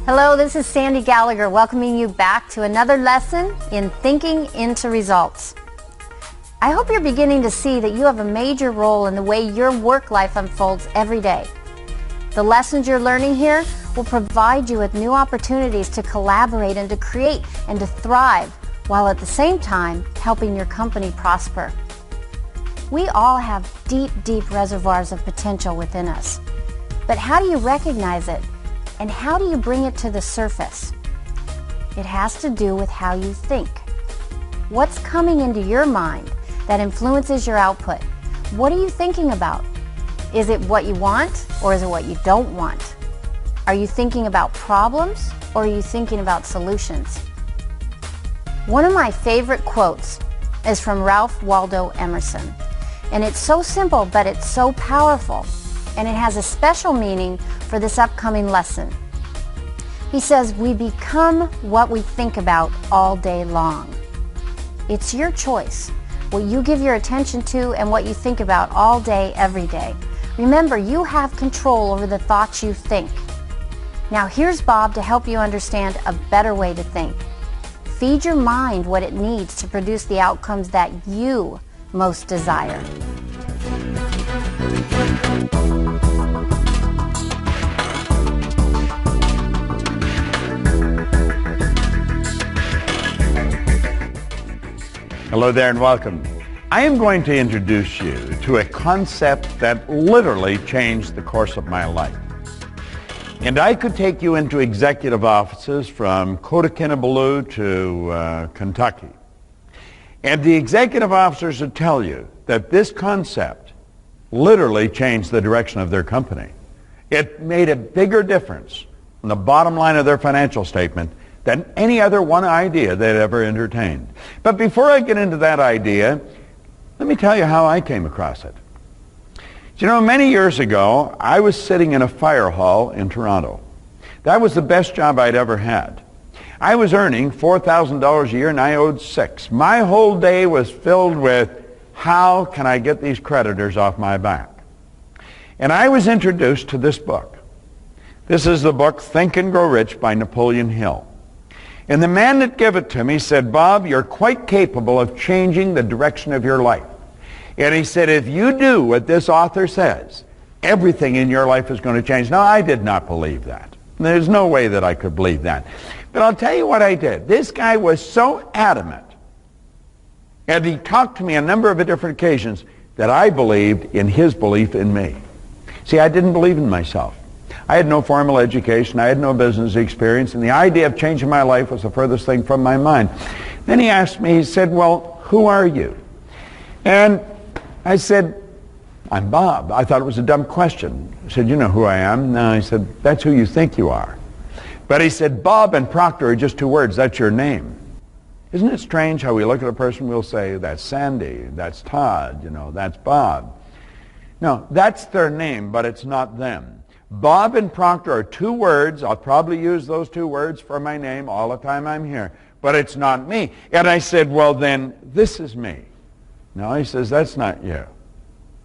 Hello, this is Sandy Gallagher welcoming you back to another lesson in Thinking into Results. I hope you're beginning to see that you have a major role in the way your work life unfolds every day. The lessons you're learning here will provide you with new opportunities to collaborate and to create and to thrive, while at the same time helping your company prosper. We all have deep, deep reservoirs of potential within us. But how do you recognize it? And how do you bring it to the surface? It has to do with how you think. What's coming into your mind that influences your output? What are you thinking about? Is it what you want or is it what you don't want? Are you thinking about problems or are you thinking about solutions? One of my favorite quotes is from Ralph Waldo Emerson. And it's so simple, but it's so powerful. And it has a special meaning for this upcoming lesson. He says, we become what we think about all day long. It's your choice, what you give your attention to and what you think about all day, every day. Remember, you have control over the thoughts you think. Now here's Bob to help you understand a better way to think. Feed your mind what it needs to produce the outcomes that you most desire. Hello there and welcome. I am going to introduce you to a concept that literally changed the course of my life. And I could take you into executive offices from Kota Kinabalu to Kentucky. And the executive officers would tell you that this concept literally changed the direction of their company. It made a bigger difference on the bottom line of their financial statement than any other one idea they'd ever entertained. But before I get into that idea, let me tell you how I came across it. You know, many years ago, I was sitting in a fire hall in Toronto. That was the best job I'd ever had. I was earning $4,000 a year and I owed $6,000. My whole day was filled with, how can I get these creditors off my back? And I was introduced to this book. This is the book Think and Grow Rich by Napoleon Hill. And the man that gave it to me said, Bob, you're quite capable of changing the direction of your life. And he said, if you do what this author says, everything in your life is going to change. Now, I did not believe that. There's no way that I could believe that. But I'll tell you what I did. This guy was so adamant, and he talked to me on a number of different occasions, that I believed in his belief in me. See, I didn't believe in myself. I had no formal education, I had no business experience, and the idea of changing my life was the furthest thing from my mind. Then he asked me, he said, well, who are you? And I said, I'm Bob. I thought it was a dumb question. I said, you know who I am? No, he said, that's who you think you are. But he said, Bob and Proctor are just two words, that's your name. Isn't it strange how we look at a person, we'll say, that's Sandy, that's Todd, you know, that's Bob. No, that's their name, but it's not them. Bob and Proctor are two words. I'll probably use those two words for my name all the time I'm here, but it's not me. And I said, well then, this is me. No, he says, that's not you.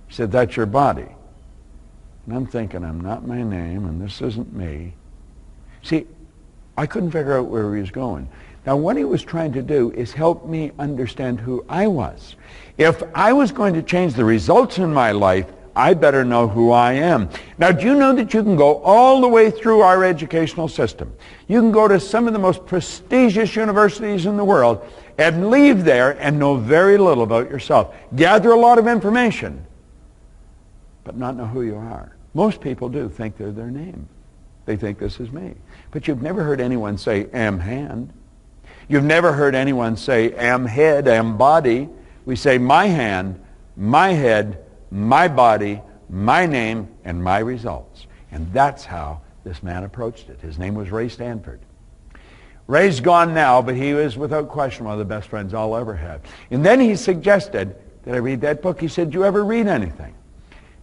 He said, that's your body. And I'm thinking, I'm not my name, and this isn't me. See, I couldn't figure out where he was going. Now, what he was trying to do is help me understand who I was. If I was going to change the results in my life, I better know who I am. Now, do you know that you can go all the way through our educational system? You can go to some of the most prestigious universities in the world and leave there and know very little about yourself. Gather a lot of information, but not know who you are. Most people do think they're their name. They think this is me. But you've never heard anyone say, am hand. You've never heard anyone say, am head, am body. We say, my hand, my head, my body, my name, and my results. And that's how this man approached it. His name was Ray Stanford. Ray's gone now, but he was without question one of the best friends I'll ever have. And then he suggested that I read that book. He said, do you ever read anything?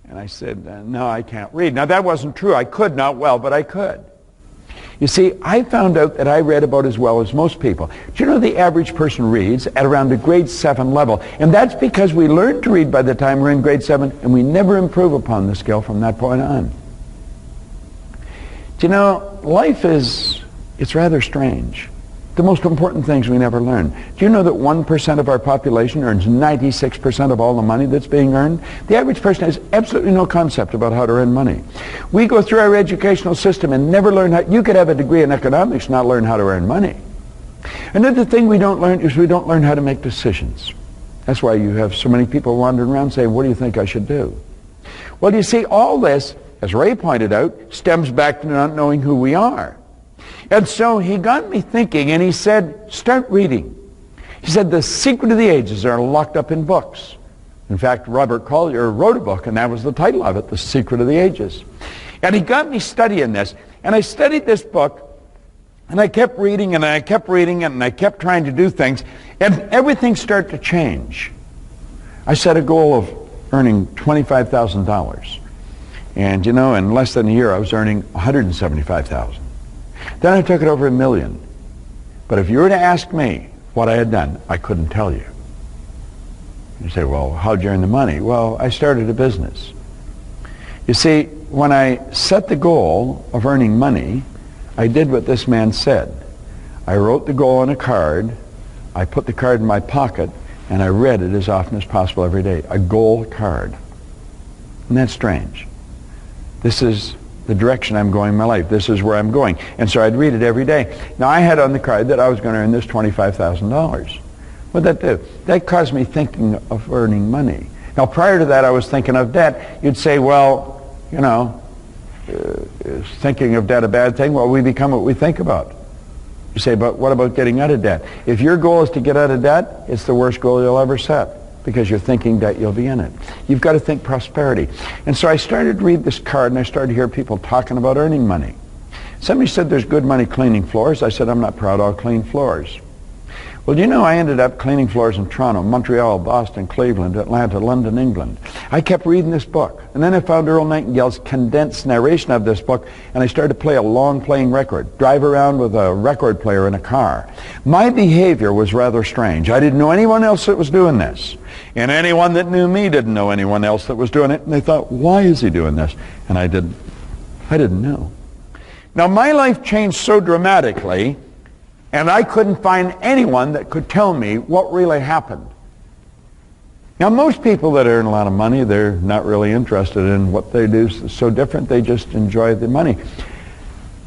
And I said, no, I can't read. Now that wasn't true. I could, not well, but I could. You see, I found out that I read about as well as most people. Do you know the average person reads at around the grade 7 level? And that's because we learn to read by the time we're in grade 7, and we never improve upon the skill from that point on. Do you know, life is It's rather strange. The most important things we never learn. Do you know that 1% of our population earns 96% of all the money that's being earned? The average person has absolutely no concept about how to earn money. We go through our educational system and never learn how. You could have a degree in economics and not learn how to earn money. Another thing we don't learn is we don't learn how to make decisions. That's why you have so many people wandering around saying, what do you think I should do? Well, you see, all this, as Ray pointed out, stems back to not knowing who we are. And so he got me thinking, and he said, start reading. He said, the secret of the ages are locked up in books. In fact, Robert Collier wrote a book, and that was the title of it, The Secret of the Ages. And he got me studying this, and I studied this book, and I kept reading, and I kept reading it, and I kept trying to do things, and everything started to change. I set a goal of earning $25,000. And, you know, in less than a year, I was earning $175,000. Then I took it over $1 million. But if you were to ask me what I had done, I couldn't tell you. You say, well, how'd you earn the money? Well, I started a business. You see, when I set the goal of earning money, I did what this man said. I wrote the goal on a card, I put the card in my pocket, and I read it as often as possible every day. A goal card. Isn't that strange? This is the direction I'm going in my life. This is where I'm going. And so I'd read it every day. Now, I had on the card that I was going to earn this $25,000. What'd that do? That caused me thinking of earning money. Now, prior to that, I was thinking of debt. You'd say, well, you know, is thinking of debt a bad thing? Well, we become what we think about. You say, but what about getting out of debt? If your goal is to get out of debt, it's the worst goal you'll ever set, because you're thinking that you'll be in it. You've got to think prosperity. And so I started to read this card, and I started to hear people talking about earning money. Somebody said there's good money cleaning floors. I said, I'm not proud, I'll clean floors. Well, you know, I ended up cleaning floors in Toronto, Montreal, Boston, Cleveland, Atlanta, London, England. I kept reading this book. And then I found Earl Nightingale's condensed narration of this book, and I started to play a long playing record, drive around with a record player in a car. My behavior was rather strange. I didn't know anyone else that was doing this. And anyone that knew me didn't know anyone else that was doing it. And they thought, why is he doing this? And I didn't know. Now, my life changed so dramatically, and I couldn't find anyone that could tell me what really happened. Now, most people that earn a lot of money, they're not really interested in what they do so different. They just enjoy the money.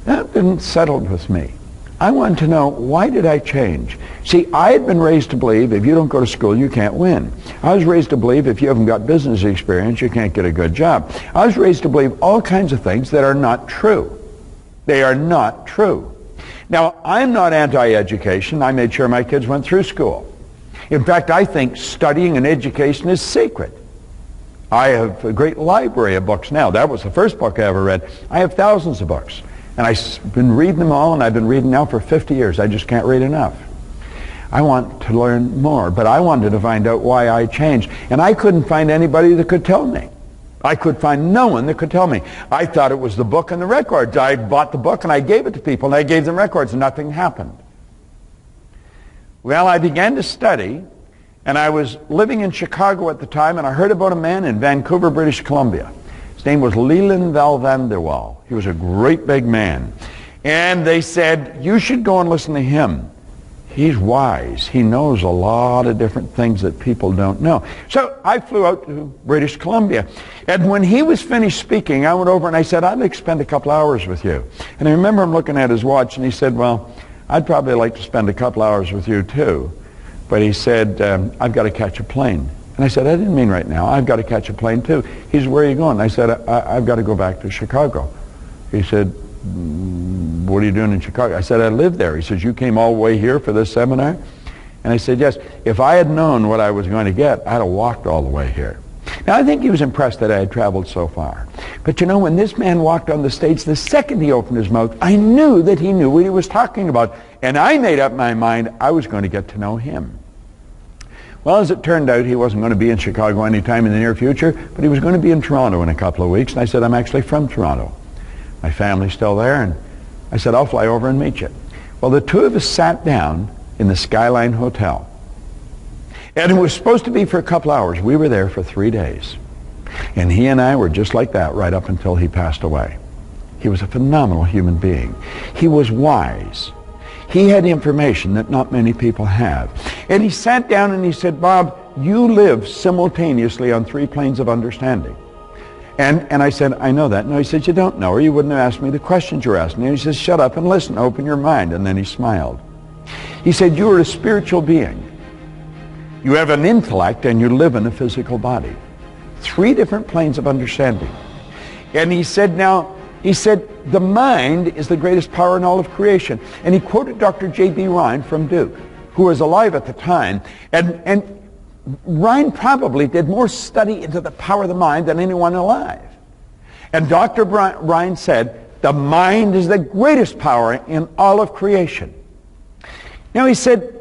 That didn't settle with me. I wanted to know, why did I change? See, I had been raised to believe if you don't go to school, you can't win. I was raised to believe if you haven't got business experience, you can't get a good job. I was raised to believe all kinds of things that are not true. They are not true. Now, I'm not anti-education. I made sure my kids went through school. In fact, I think studying and education is sacred. I have a great library of books now. That was the first book I ever read. I have thousands of books. And I've been reading them all, and I've been reading now for 50 years. I just can't read enough. I want to learn more, but I wanted to find out why I changed. And I couldn't find anybody that could tell me. I could find no one that could tell me. I thought it was the book and the records. I bought the book and I gave it to people, and I gave them records, and nothing happened. Well, I began to study, and I was living in Chicago at the time, and I heard about a man in Vancouver, British Columbia. His name was Leland Val van der Waal. He was a great big man. And they said, you should go and listen to him. He's wise. He knows a lot of different things that people don't know. So I flew out to British Columbia. And when he was finished speaking, I went over and I said, I'd like to spend a couple hours with you. And I remember him looking at his watch, and he said, well, I'd probably like to spend a couple hours with you too. But he said, I've got to catch a plane. And I said, I didn't mean right now. I've got to catch a plane too. He said, where are you going? I said, I've got to go back to Chicago. He said, what are you doing in Chicago? I said, I live there. He says, you came all the way here for this seminar? And I said, yes. If I had known what I was going to get, I'd have walked all the way here. Now, I think he was impressed that I had traveled so far. But you know, when this man walked on the stage, the second he opened his mouth, I knew that he knew what he was talking about. And I made up my mind I was going to get to know him. Well, as it turned out, he wasn't going to be in Chicago anytime in the near future, but he was going to be in Toronto in a couple of weeks. And I said, I'm actually from Toronto. My family's still there, and I said, I'll fly over and meet you. Well, the two of us sat down in the Skyline Hotel. And it was supposed to be for a couple hours. We were there for 3 days. And he and I were just like that right up until he passed away. He was a phenomenal human being. He was wise. He had information that not many people have. And he sat down and he said, Bob, you live simultaneously on 3 planes of understanding. And I said, I know that. No, he said, you don't know, or you wouldn't have asked me the questions you're asking. And he says, shut up and listen, open your mind. And then he smiled. He said, you are a spiritual being. You have an intellect and you live in a physical body. 3 different planes of understanding. And he said, the mind is the greatest power in all of creation. And he quoted Dr. J.B. Rhine from Duke, who was alive at the time. And Rhine probably did more study into the power of the mind than anyone alive. And Dr. Rhine said, the mind is the greatest power in all of creation. Now he said,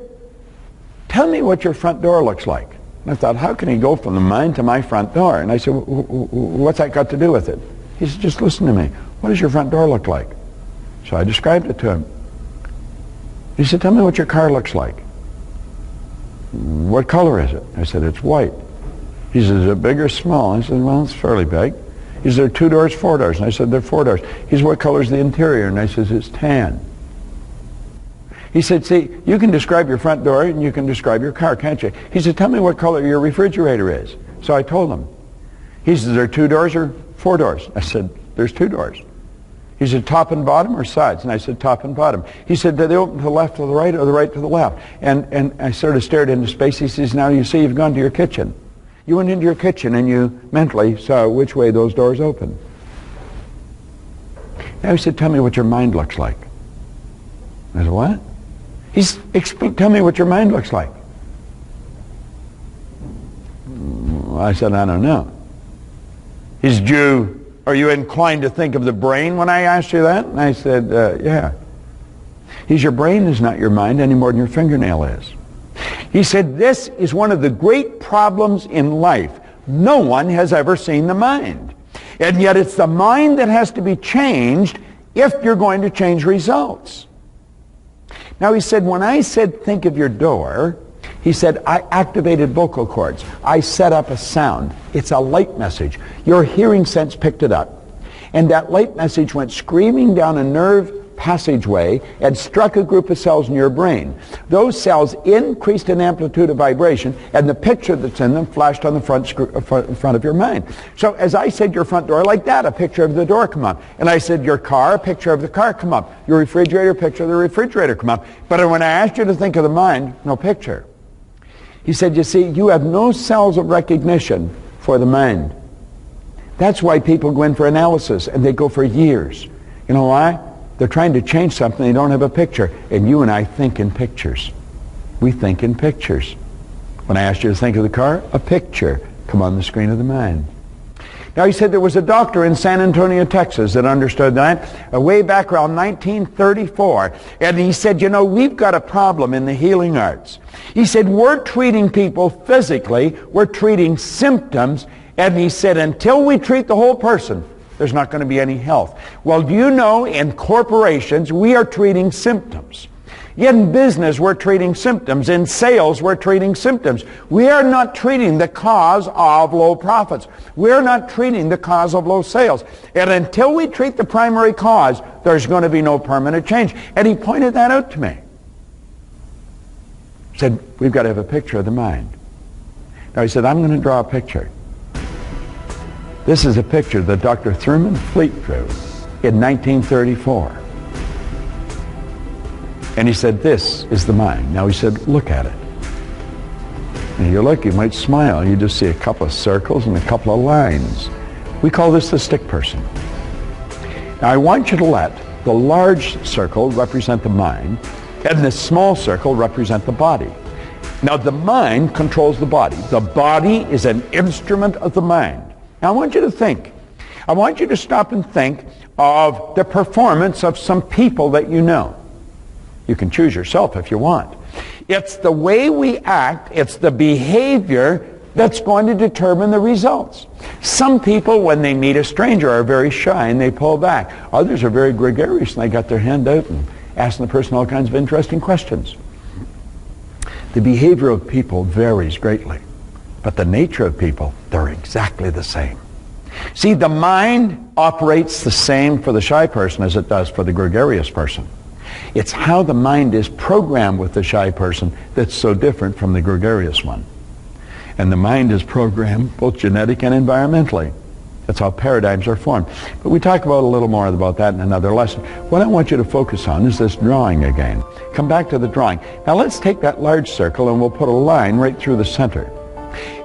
tell me what your front door looks like. And I thought, how can he go from the mind to my front door? And I said, what's that got to do with it? He said, just listen to me. What does your front door look like? So I described it to him. He said, tell me what your car looks like. What color is it? I said, it's white. He said, is it big or small? I said, well, it's fairly big. He said, there are 2 doors, 4 doors. And I said, there are 4 doors. He said, what color is the interior? And I said, it's tan. He said, see, you can describe your front door and you can describe your car, can't you? He said, tell me what color your refrigerator is. So I told him. He said, there are 2 doors or 4 doors? I said, there's 2 doors. He said, top and bottom or sides? And I said, top and bottom. He said, do they open to the left to the right or the right to the left? And I sort of stared into space. He says, now you see you've gone to your kitchen. You went into your kitchen and you mentally saw which way those doors open. Now he said, tell me what your mind looks like. I said, what? Tell me what your mind looks like. I said, I don't know. He said, are you inclined to think of the brain when I asked you that? And I said, yeah. He said, your brain is not your mind any more than your fingernail is. He said, this is one of the great problems in life. No one has ever seen the mind. And yet it's the mind that has to be changed if you're going to change results. Now he said, when I said think of your door, he said, I activated vocal cords. I set up a sound. It's a light message. Your hearing sense picked it up. And that light message went screaming down a nerve passageway and struck a group of cells in your brain. Those cells increased in amplitude of vibration, and the picture that's in them flashed on the front of your mind. So as I said your front door, like that, a picture of the door come up. And I said your car, a picture of the car come up. Your refrigerator, a picture of the refrigerator come up. But when I asked you to think of the mind, no picture. He said, you see, you have no cells of recognition for the mind. That's why people go in for analysis, and they go for years. You know why? They're trying to change something, they don't have a picture. And you and I think in pictures. We think in pictures. When I asked you to think of the car, a picture come on the screen of the mind. Now he said there was a doctor in San Antonio, Texas that understood that way back around 1934. And he said, you know, we've got a problem in the healing arts. He said, we're treating people physically, we're treating symptoms, and he said, until we treat the whole person, there's not going to be any health. Well, do you know, in corporations, we are treating symptoms. In business, we're treating symptoms. In sales, we're treating symptoms. We are not treating the cause of low profits. We're not treating the cause of low sales. And until we treat the primary cause, there's going to be no permanent change. And he pointed that out to me. He said, we've got to have a picture of the mind. Now he said, I'm going to draw a picture. This is a picture that Dr. Thurman Fleet drew in 1934. And he said, this is the mind. Now he said, look at it. And you look, you might smile. You just see a couple of circles and a couple of lines. We call this the stick person. Now I want you to let the large circle represent the mind and the small circle represent the body. Now the mind controls the body. The body is an instrument of the mind. Now I want you to think. I want you to stop and think of the performance of some people that you know. You can choose yourself if you want. It's the way we act, it's the behavior that's going to determine the results. Some people, when they meet a stranger, are very shy and they pull back. Others are very gregarious and they got their hand out and asking the person all kinds of interesting questions. The behavior of people varies greatly, but the nature of people, they're exactly the same. See, the mind operates the same for the shy person as it does for the gregarious person. It's how the mind is programmed with the shy person that's so different from the gregarious one. And the mind is programmed both genetic and environmentally. That's how paradigms are formed. But we talk about a little more about that in another lesson. What I want you to focus on is this drawing again. Come back to the drawing. Now let's take that large circle and we'll put a line right through the center.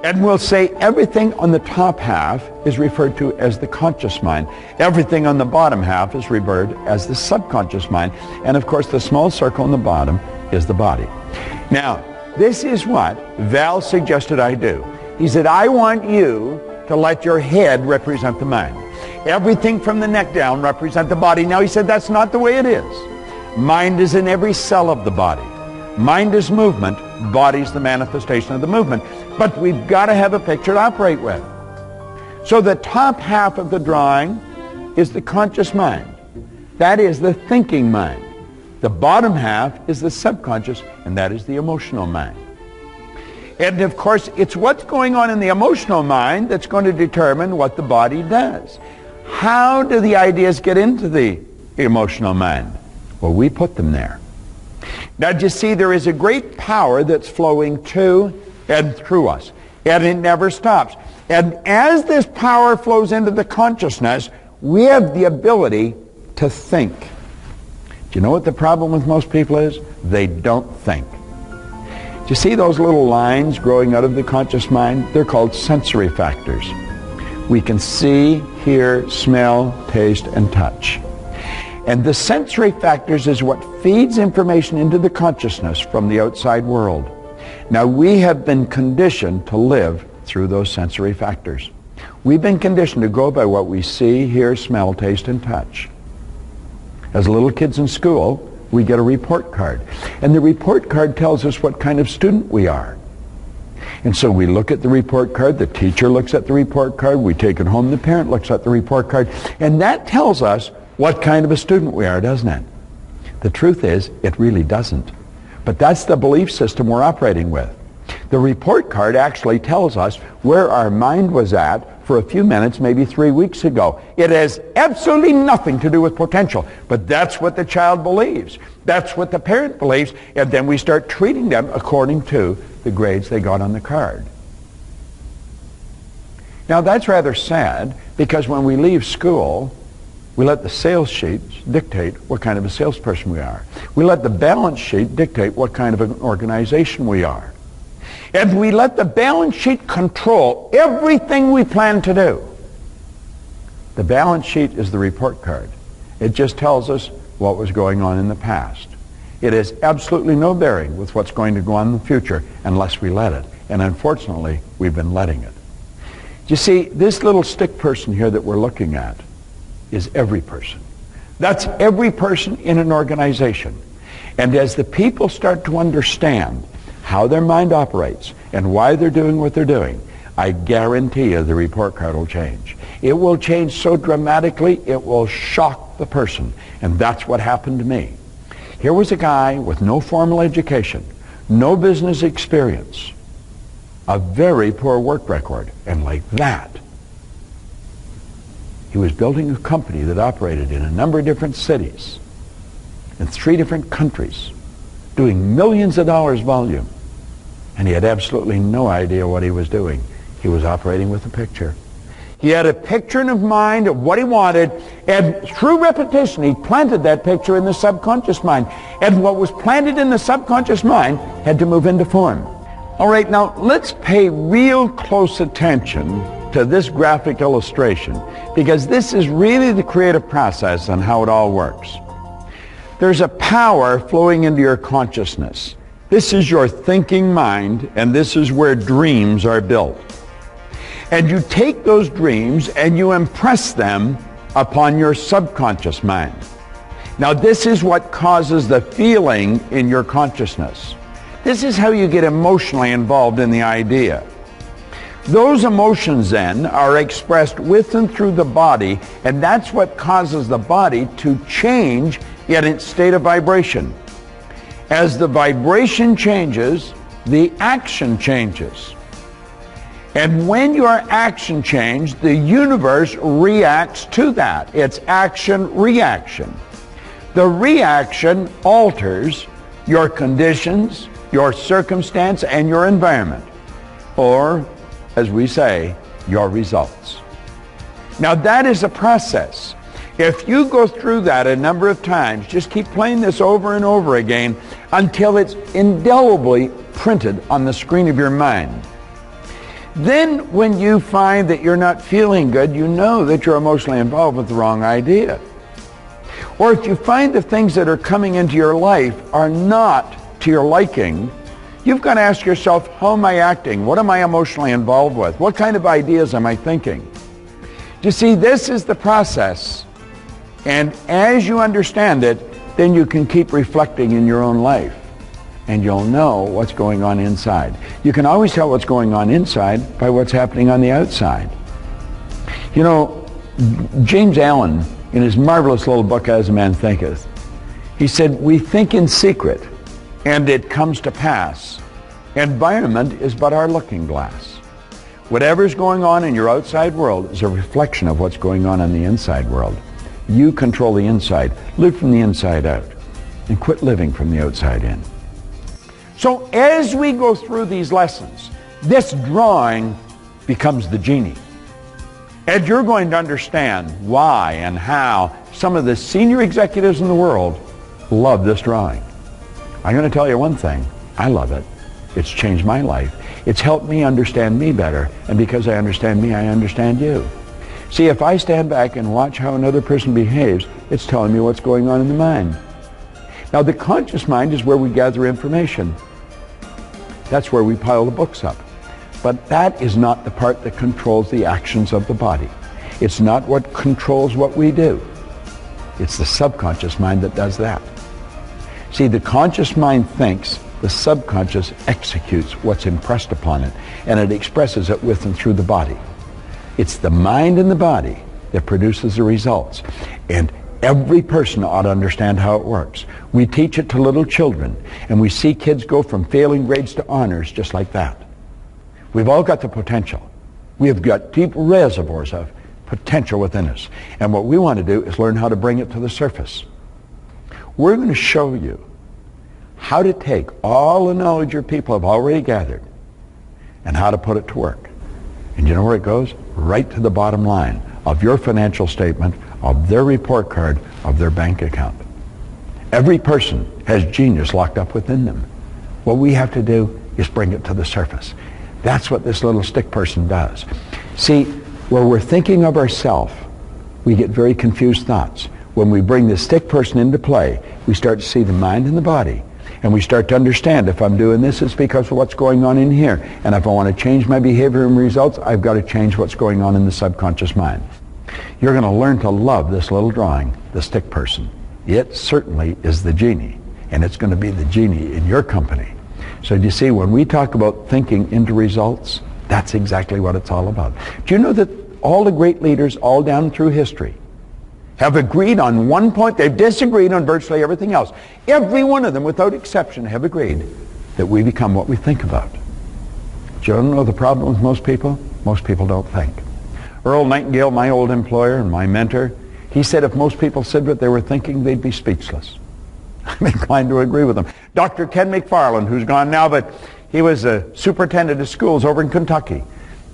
And we'll say everything on the top half is referred to as the conscious mind. Everything on the bottom half is referred as the subconscious mind. And of course the small circle on the bottom is the body. Now, this is what Val suggested I do. He said, I want you to let your head represent the mind. Everything from the neck down represent the body. Now he said that's not the way it is. Mind is in every cell of the body. Mind is movement, body's the manifestation of the movement. But we've got to have a picture to operate with. So the top half of the drawing is the conscious mind. That is the thinking mind. The bottom half is the subconscious, and that is the emotional mind. And of course, it's what's going on in the emotional mind that's going to determine what the body does. How do the ideas get into the emotional mind? Well, we put them there. Now, do you see, there is a great power that's flowing to and through us, and it never stops. And as this power flows into the consciousness, we have the ability to think. Do you know what the problem with most people is? They don't think. Do you see those little lines growing out of the conscious mind? They're called sensory factors. We can see, hear, smell, taste, and touch. And the sensory factors is what feeds information into the consciousness from the outside world. Now, we have been conditioned to live through those sensory factors. We've been conditioned to go by what we see, hear, smell, taste, and touch. As little kids in school, we get a report card. And the report card tells us what kind of student we are. And so we look at the report card, the teacher looks at the report card, we take it home, the parent looks at the report card, and that tells us what kind of a student we are, doesn't it? The truth is, it really doesn't. But that's the belief system we're operating with. The report card actually tells us where our mind was at for a few minutes, maybe 3 weeks ago. It has absolutely nothing to do with potential, but that's what the child believes. That's what the parent believes, and then we start treating them according to the grades they got on the card. Now that's rather sad, because when we leave school, we let the sales sheets dictate what kind of a salesperson we are. We let the balance sheet dictate what kind of an organization we are. And we let the balance sheet control everything we plan to do. The balance sheet is the report card. It just tells us what was going on in the past. It has absolutely no bearing with what's going to go on in the future unless we let it. And unfortunately, we've been letting it. You see, this little stick person here that we're looking at is every person. That's every person in an organization. And as the people start to understand how their mind operates and why they're doing what they're doing, I guarantee you the report card will change. It will change so dramatically, it will shock the person. And that's what happened to me. Here was a guy with no formal education, no business experience, a very poor work record, and like that, he was building a company that operated in a number of different cities, in 3 different countries, doing millions of dollars volume. And he had absolutely no idea what he was doing. He was operating with a picture. He had a picture in his mind of what he wanted, and through repetition, he planted that picture in the subconscious mind. And what was planted in the subconscious mind had to move into form. All right, now let's pay real close attention to this graphic illustration, because this is really the creative process on how it all works. There's a power flowing into your consciousness. This is your thinking mind, and this is where dreams are built. And you take those dreams and you impress them upon your subconscious mind. Now this is what causes the feeling in your consciousness. This is how you get emotionally involved in the idea. Those emotions then are expressed with and through the body, and that's what causes the body to change in its state of vibration. As the vibration changes, the action changes. And when your action changes, the universe reacts to that. It's action-reaction. The reaction alters your conditions, your circumstance, and your environment. Or, as we say, your results. Now that is a process. If you go through that a number of times, just keep playing this over and over again until it's indelibly printed on the screen of your mind. Then when you find that you're not feeling good, you know that you're emotionally involved with the wrong idea. Or if you find the things that are coming into your life are not to your liking, you've got to ask yourself, how am I acting? What am I emotionally involved with? What kind of ideas am I thinking? You see, this is the process. And as you understand it, then you can keep reflecting in your own life. And you'll know what's going on inside. You can always tell what's going on inside by what's happening on the outside. You know, James Allen, in his marvelous little book, As a Man Thinketh, he said, we think in secret, and it comes to pass. Environment is but our looking glass. Whatever's going on in your outside world is a reflection of what's going on in the inside world. You control the inside. Live from the inside out. And quit living from the outside in. So as we go through these lessons, this drawing becomes the genie. And you're going to understand why and how some of the senior executives in the world love this drawing. I'm going to tell you one thing. I love it. It's changed my life. It's helped me understand me better. And because I understand me, I understand you. See, if I stand back and watch how another person behaves, it's telling me what's going on in the mind. Now, the conscious mind is where we gather information. That's where we pile the books up. But that is not the part that controls the actions of the body. It's not what controls what we do. It's the subconscious mind that does that. See, the conscious mind thinks, the subconscious executes what's impressed upon it, and it expresses it with and through the body. It's the mind and the body that produces the results. And every person ought to understand how it works. We teach it to little children, and we see kids go from failing grades to honors just like that. We've all got the potential. We have got deep reservoirs of potential within us. And what we want to do is learn how to bring it to the surface. We're going to show you how to take all the knowledge your people have already gathered and how to put it to work. And you know where it goes? Right to the bottom line of your financial statement, of their report card, of their bank account. Every person has genius locked up within them. What we have to do is bring it to the surface. That's what this little stick person does. See, where we're thinking of ourselves, we get very confused thoughts. When we bring the stick person into play, we start to see the mind and the body. And we start to understand, if I'm doing this, it's because of what's going on in here. And if I want to change my behavior and results, I've got to change what's going on in the subconscious mind. You're going to learn to love this little drawing, the stick person. It certainly is the genie. And it's going to be the genie in your company. So do you see, when we talk about thinking into results, that's exactly what it's all about. Do you know that all the great leaders all down through history have agreed on one point? They've disagreed on virtually everything else. Every one of them, without exception, have agreed that we become what we think about. Do you know the problem with most people? Most people don't think. Earl Nightingale, my old employer and my mentor, he said if most people said what they were thinking, they'd be speechless. I'm inclined to agree with him. Dr. Ken McFarland, who's gone now, but he was a superintendent of schools over in Kentucky.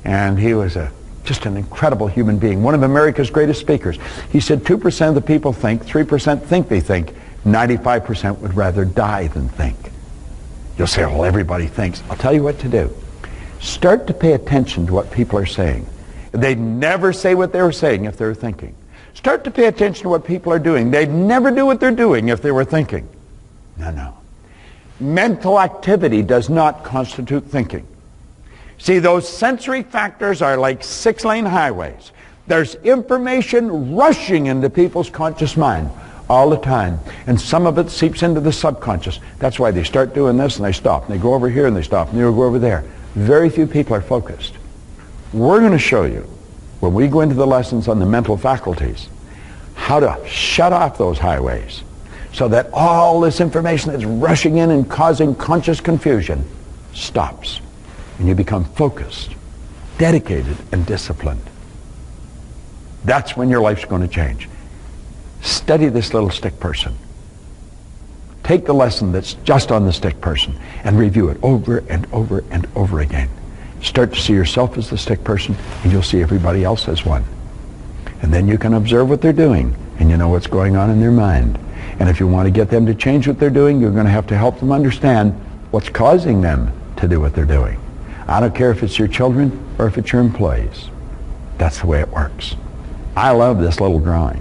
And he was just an incredible human being, one of America's greatest speakers. He said 2% of the people think, 3% think they think, 95% would rather die than think. You'll say, well, everybody thinks. I'll tell you what to do. Start to pay attention to what people are saying. They'd never say what they were saying if they were thinking. Start to pay attention to what people are doing. They'd never do what they're doing if they were thinking. No. Mental activity does not constitute thinking. See, those sensory factors are like 6-lane highways. There's information rushing into people's conscious mind all the time. And some of it seeps into the subconscious. That's why they start doing this and they stop. And they go over here and they stop. And they go over there. Very few people are focused. We're going to show you, when we go into the lessons on the mental faculties, how to shut off those highways so that all this information that's rushing in and causing conscious confusion stops. And you become focused. dedicated and disciplined. That's when your life's going to change. Study this little stick person. Take the lesson that's just on the stick person and review it over and over and over again. Start to see yourself as the stick person, and you'll see everybody else as one. And then you can observe what they're doing, and you know what's going on in their mind. And if you want to get them to change what they're doing, you're going to have to help them understand what's causing them to do what they're doing. I don't care if it's your children or if it's your employees. That's the way it works. I love this little drawing.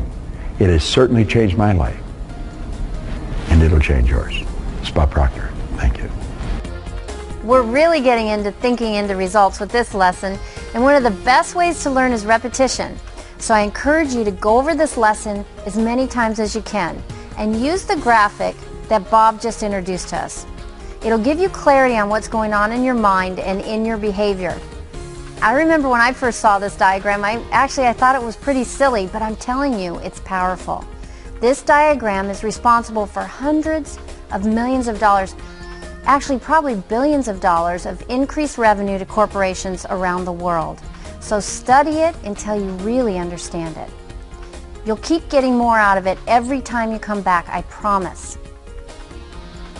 It has certainly changed my life. And it'll change yours. Bob Proctor. Thank you. We're really getting into thinking into results with this lesson, and one of the best ways to learn is repetition. So I encourage you to go over this lesson as many times as you can and use the graphic that Bob just introduced to us. It'll give you clarity on what's going on in your mind and in your behavior. I remember when I first saw this diagram, I thought it was pretty silly, but I'm telling you, it's powerful. This diagram is responsible for hundreds of millions of dollars, actually probably billions of dollars of increased revenue to corporations around the world. So study it until you really understand it. You'll keep getting more out of it every time you come back, I promise.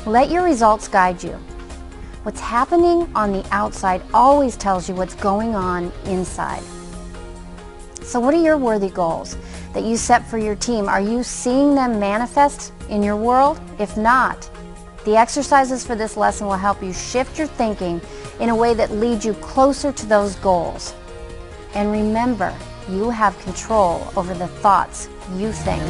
Let your results guide you. What's happening on the outside always tells you what's going on inside. So what are your worthy goals that you set for your team? Are you seeing them manifest in your world? If not, the exercises for this lesson will help you shift your thinking in a way that leads you closer to those goals. And remember, you have control over the thoughts you think.